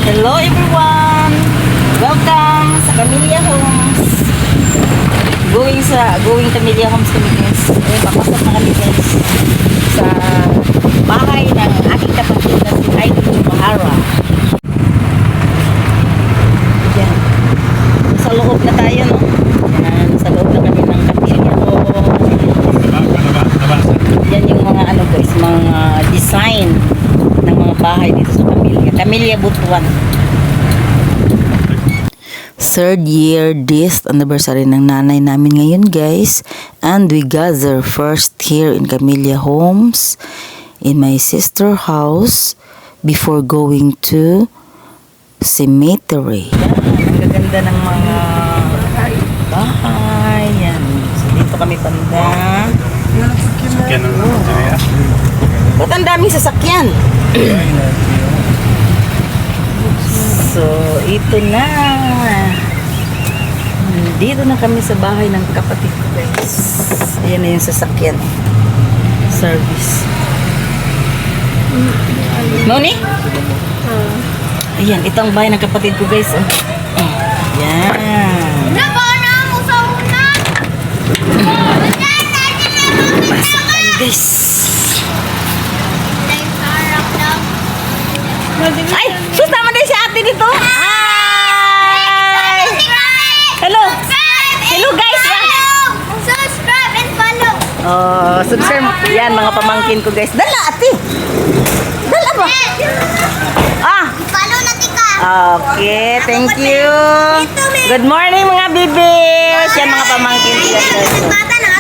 Hello everyone! Welcome sa Camellia Homes. Going Camellia Homes kami guys. Papasok na kami guys sa bahay ng aking kapatid na si Heidi Mahara. Yan. Sa loob na tayo, no? Yan. Sa loob na kami ng Camellia Homes. Yan yung mga ano guys, mga design ng mga bahay dito sa Camellia. Camellia Butuan. Third year death anniversary ng nanay namin ngayon guys. And we gather first here in Camellia Homes in my sister house before going to cemetery. Yan, ang gaganda ng mga bahay. Yan. So, dito kami banda. Sasakyan ng Nigeria. Ba't ang daming sasakyan? So, ito na. Dito na kami sa bahay ng kapatid ko guys. Ayan na yung sasakyan. Service. Noni? Ayan, ito ang bahay ng kapatid ko guys. Oh. Ayan. Pasok tayo guys. Ay! Sus, tama din si ate dito! Hi! Hello! Hello guys! Subscribe and follow. Oh, subscribe. Yan, mga pamangkin ko guys. Dala ate! Dala ba? Ah! Follow natin ka. Okay, thank you. Good morning mga bibis! Yan, mga pamangkin ko guys.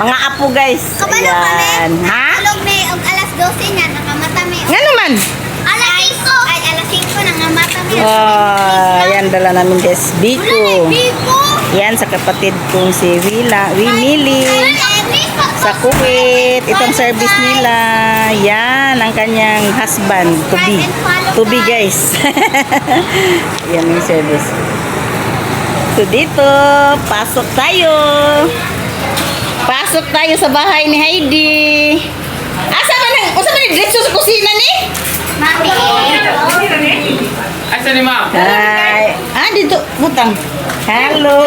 Mga apo guys. Kabalo kami. Ayan. Ha? Tulog may og alas 12 niya nakamata mi. Nga naman! Alas 5. Ay alas 5 nangamata mi. Oh, yan, dala namin guys. Biko. Bibo. Yan, sa kapatid kong si Mili. Sa Kuwait, itong service nila. Yan, ang kanyang husband, to be guys. Yan yung service. So dito, pasok tayo. Pasok tayo sa bahay ni Heidi. Asa ba ni diretso sa kusina ni? Mami. Asa ni ma'am? Hi. Dito, butang. Hello.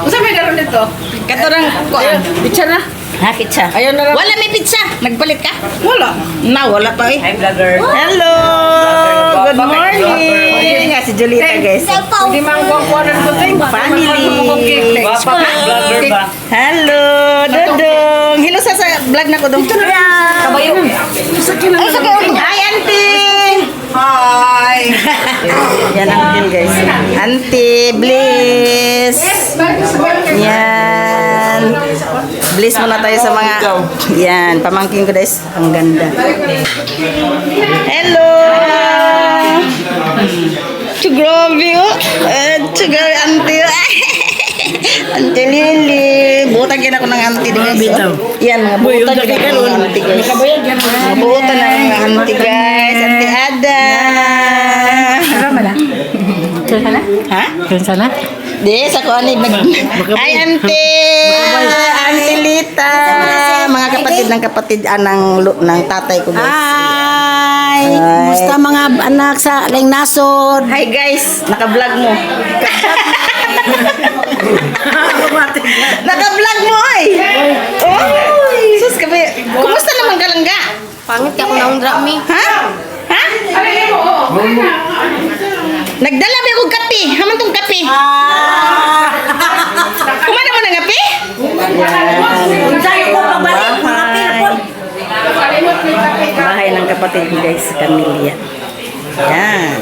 Usa may garon dito? Katorang kuan. Picture na? Ha, pizza. Ayaw na lang. Wala may pizza. Nagpalit ka? Wala. Na, wala pa eh. Hi, vlogger. Hello! Good morning! Nga si Julita guys. Hindi mangkuha ng buting. Family. Vlogger ba? Hello! Dodong! Hello sa vlog na ko dong. Kabayo. Ay, hi, auntie! Hi. Yan ang auntie guys. Auntie, Bliss! Yan. Bliss muna tayo sa mga... Yan, pamangkin ko guys. Ang ganda. Hello! Grabe oh! Grabe auntie oh! Auntie Lily! Buutan kaya ako ng auntie guys. Yan, mga buutan kaya ako ng auntie guys. Mga buutan ng mga auntie guys. Auntie Ada! Ha? Sana? Di, sa kuanig Ay, auntie! Auntie Lita! Mga kapatid ng tatay ko guys. Hi! Hi. Kumusta mga anak sa Laing Nasod? Hi guys! Naka-vlog mo. Naka-vlog mo ay! Oy! Sus, kabe. Kumusta naman galangga? Pangit ka ko na drami. Ha? Ha? Nagdala ba akong kape? Haman tong kape? Kumana mo ng kape? Bahay ng kapatid ko guys sa Camellia. Yan.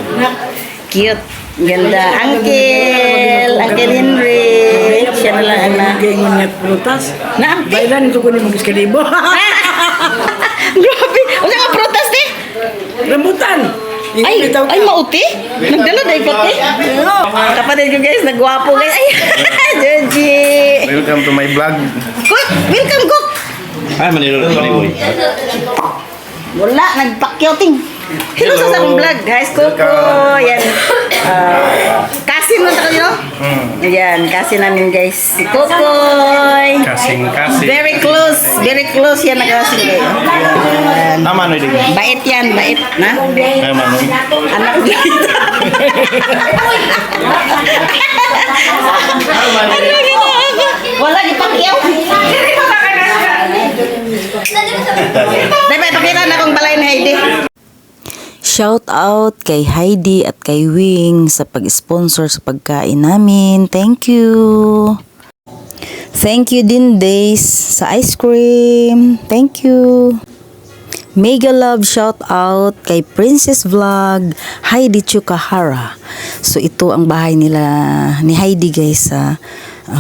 Cute. Ganda. Uncle Henry. Siya na lang anak. Gingon nga prutas. Na? Bailan ito ko ni Magis Kalibo. Grabe. Ano nga protest eh? Rambutan. Ay mauti? Nagdala dahil pati? Kapatid ko guys, nagwapo guys. Ay, Joji. Welcome to my vlog. Cook, welcome cook. Ay, manilo na boy. Wala, nagpakyoting. Hello sa akong vlog guys, Coco. Yan. Kasin mo na kayo? Ayan, kasi namin guys. Si Kokoy. Kasing. Very close. Very close yan na kasing kayo. Ayan. Tama no din. Bait yan, bait. Na? Ay mano. Anak dito. Wala di pakyaw. Dapat pakita na kung balay ni Heidi. Shout out kay Heidi at kay Wing sa pag-sponsor sa pagkain namin. Thank you. Thank you din Days sa ice cream. Thank you. Mega love shout out kay Princess Vlog, Heidi Chukahara. So ito ang bahay nila ni Heidi guys sa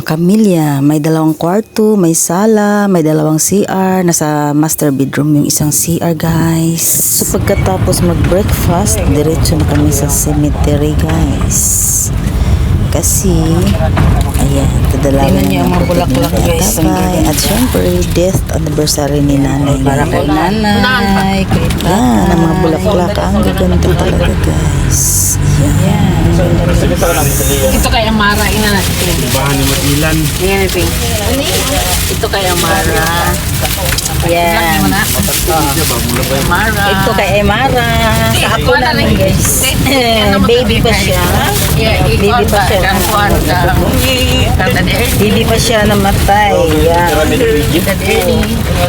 Camellia. May 2 kwarto, may sala, may 2 CR, nasa master bedroom yung isang CR guys. So pagkatapos mag-breakfast, diretso na kami sa cemetery guys. Kasi ayan, kadalaman niyo ang mga bulaklak guys. At syempre, death anniversary ni nanay. Para kay nanay, kay Yan, ang mga bulaklak. Ang gaganda talaga guys. Yan. Ito kay Amara, ina natin. Bahan ni Matilan. Yan ito. Ito kay Amara. Yan. Amara. Ito kay Emara. Sa ako namin guys. Baby pa siya. Baby pa siya. Baby pa siya namatay. Yan.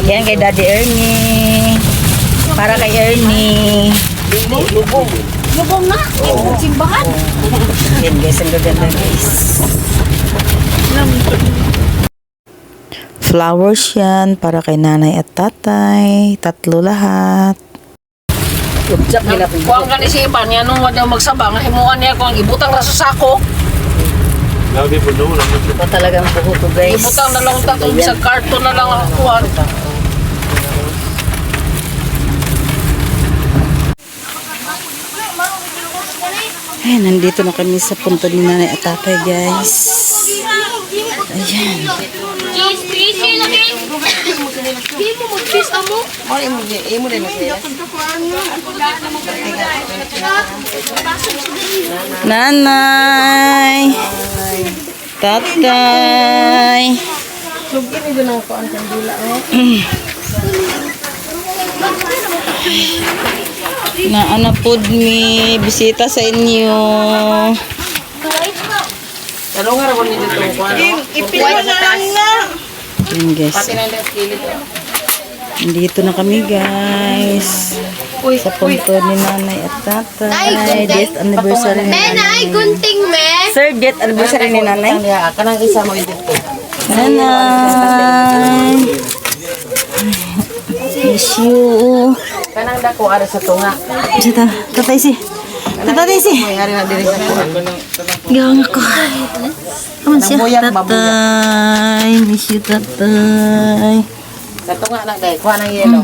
Yan kay Daddy Ernie. Para kay Ernie. Lubong na. Simbahan. Yan guys, ang gaganda guys. Flowers yan para kay nanay at tatay. 3 lahat. Kuang ka ni si Iban, yan nung wala magsabang, himuan niya kung ibutang na sa sako. Grabe po no. Ito talagang buho ko guys. Ibutang na lang tatong sa karton na lang ang kuwan. Ay, nandito na kami sa punto ni nanay at tatay guys. Ayan. Nanay. Tatay. Na ana pod mi bisita sa inyo. Talong nga rin dito ang kuwan. Ayan guys. Nandito na kami guys. Sa punto ni nanay at tatay. Death anniversary ni nanay. gunting me. Sir, death anniversary ni nanay. Kanang isa mo dito. Nanay. Miss you. Kanang dako ara sa tunga. Sita, tatay si. Tatay si. May ari na diri sa kuwan. Gawang ako. Kaman siya? Mabuyak, mabuyak. Tatay. Miss you, tatay. Sa tunga na dai, kuha ng yelo.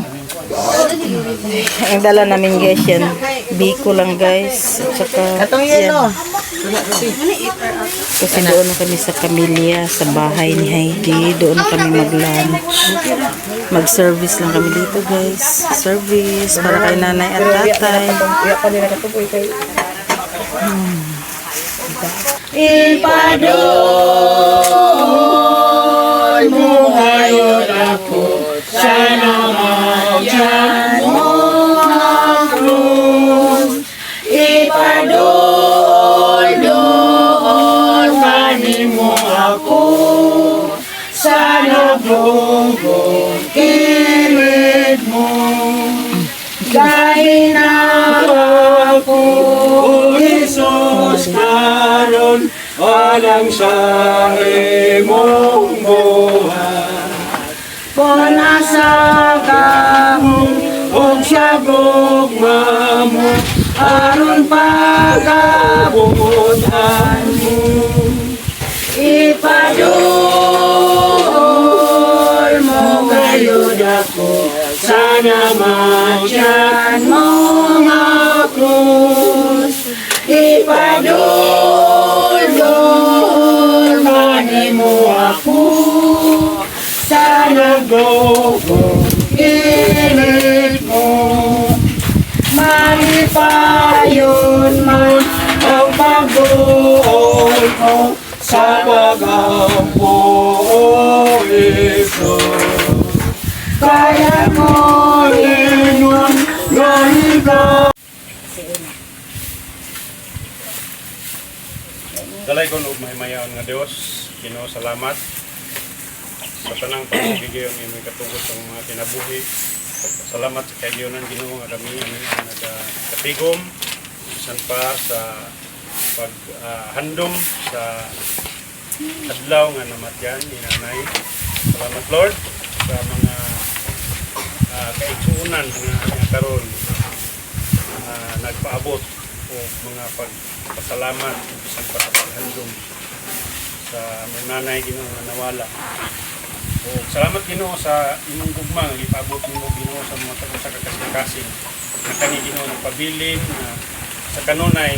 Ang dala namin guys yan. Biko lang guys. At saka Katong yelo. kasi doon na kami sa Camellia, sa bahay ni Heidi. Doon na kami mag-lunch. Mag-service lang kami dito guys. Service para kay nanay at tatay. Ipadoy mo ngayon ako sa namadyan mo ang krus. Ipadoy doon manin mo ako sa nagugong kilid mo. Dahil na ako, O Jesus, karon walang sa imong buhay. Panasa kahong o siya gugma mo, aron pagabutan mo. Ipadul mo kayo dako, sana madyan mo nga krus. Ipadul mani mo ako sa nagugong kilid mo. Malipayon man ang pag-uol ko, nagampo, O Isus. Kaya mo lingon nga ikaw. Dalay ko og mahimayaon nga Dios, Ginoo salamat sa tanang pagiging ang imong katugod sa mga kinabuhi. Salamat sa kayunan Ginoo nga kami ang nagatigom bisan pa sa paghandom sa adlaw nga namatyan ni nanay. Salamat Lord sa mga kaigsuunan nga karon nagpaabot o mga pagpasalamat bisan pa sa paghandom sa among nanay Ginoo nga nawala. O salamat Ginoo sa imong gugma nga ipaabot nimo Ginoo sa mga tawo sa kakasing nga kani Ginoo nagpabilin na sa kanunay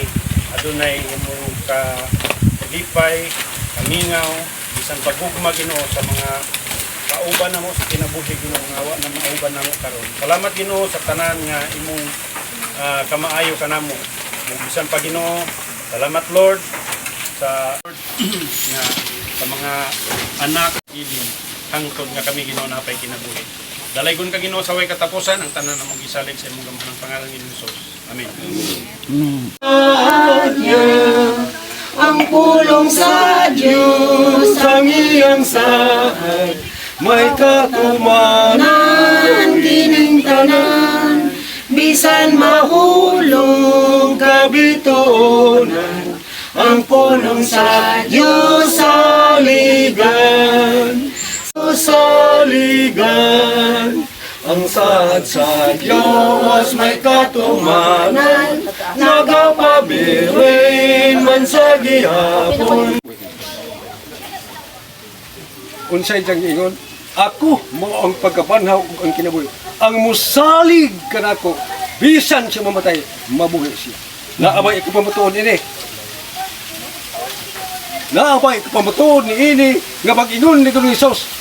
adunay imong kalipay, kamingaw, bisan pagugma Ginoo sa mga kauban namo sa kinabuhi Ginoo nga wa na mauban namo karon. Salamat Ginoo sa tanan nga imong kamaayo kanamo. Bisan pa Ginoo, salamat Lord sa nga sa mga anak ilin hangtod nga kami Ginoo napay kinabuhi. Dalaygon ka Ginoo sa way katapusan ang tanan namong gisalig sa imong gamhanang pangalan ni Jesus. Amen. Ang pulong sa Diyos ang iyang sahad, may katumanan kining tanan, bisan mahulong kabituonan. Ang pulong sa Diyos saligan, saligan. Ang sahad sa Diyos may katumanan, nagapabirin man sa gihapon. Unsay jang ingon, ako mo ang pagkabanhaw ug ang kinabuhi. Ang musalig kanako, bisan siya mamatay, mabuhi siya. Naabay ko pamatuon ini. Naabay ko pamatuon ni ini nga mag-ingon ni Ginoong Hesus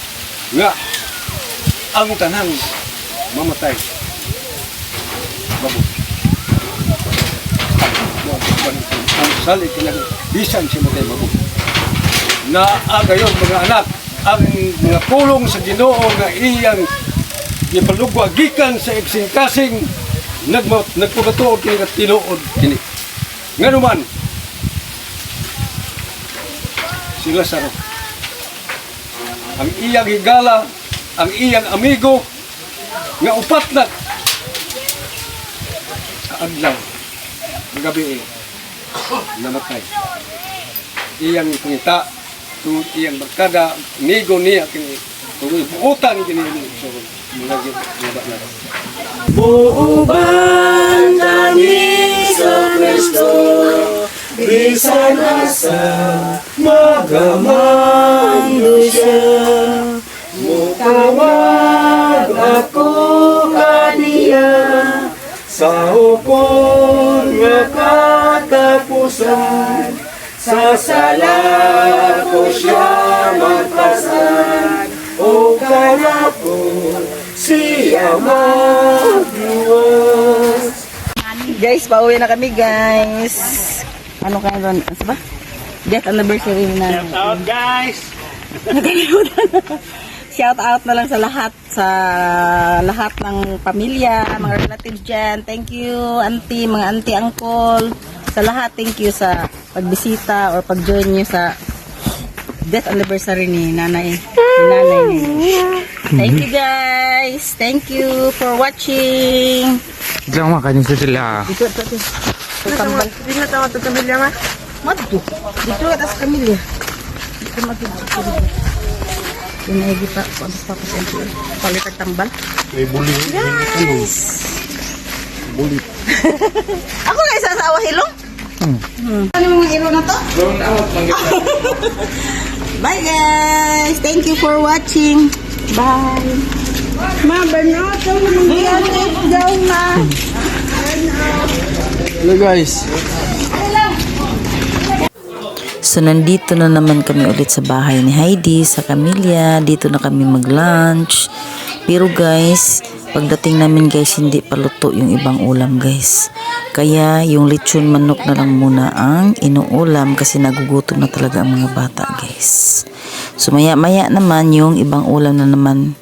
nga ang tanang mamatay. Mabuhi. Ang salig kanako, bisan siya mamatay, mabuhi. Naagayon mga anak, ang mga pulong sa Ginoo nga iyang gipalugwa gikan sa igsing-kasing nagpagatuod kini nga tinuod kini. Nganuman si Lazaro, ang iyang higala, ang iyang amigo nga upat na kaadlaw gabi namatay. Iyang pangita tungod iyang barkada, amigo niya kini tungod buutan kini so mulagi na. Buuban kami sa Kristo, bisan asa magamando siya. Mutawag ako kaniya sa hukon nga katapusan. Sa sala ko siya magpasan, o kanapon siya magluwas. Guys, pauwi na kami guys. Ano kayo ron? Ano ba? Death anniversary na. Shout out guys. Shout out na lang sa lahat ng pamilya, mga relatives dyan. Thank you, auntie, mga auntie, uncle. Sa lahat, thank you sa pagbisita or pag-join nyo sa death anniversary ni nanay. Thank you guys. Thank you for watching. Diyan makanin sa sila. Dito. Tambal. Dito na tawag ito kamilya ma? Madto. Dito at as kamilya. Dito magiging. Pinahigi pa. Tapos palitag tambal. May buli. Guys. Buli. Ako nga isa sa awahilong. Ano yung mga ilo na to? Bye guys. Thank you for watching. Bye. Ma, banot. Daw ma. Hello guys. So nandito na naman kami ulit sa bahay ni Heidi, sa Camilla. Dito na kami mag-lunch. Pero guys, Pagdating namin guys, hindi pa luto yung ibang ulam guys. Kaya yung lechon manok na lang muna ang inuulam kasi nagugutom na talaga ang mga bata guys. So maya-maya naman yung ibang ulam na naman.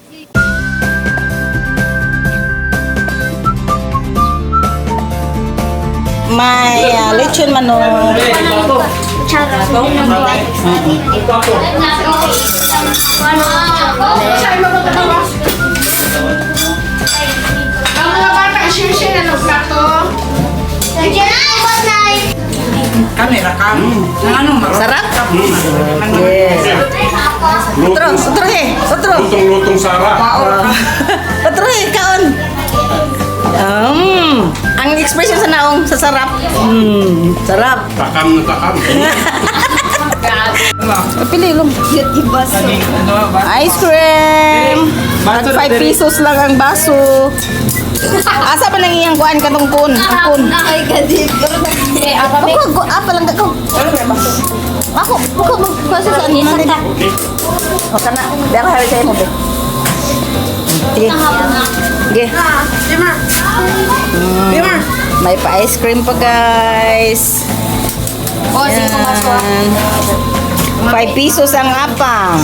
May lechon manok. Ang mga bata, share na ng plato. Sarap? Yes. Otro he. Otro. Lutong-lutong Sara. Otro he, kaon. Ang expression sa naong sa sarap. Sarap. Takam na takam. Pili lang. Ice cream. At 5 pesos lang ang baso. Asa pa nang iyang kuan katong kun? Ang kun. Ay, kadit. Ako, apa lang ako. Ako magpasa sa ano na din. O kana, dara hari tayo mo be. Sige. Sige. May pa ice cream pa guys. O, sige, pumasok. 5 pesos ang apa.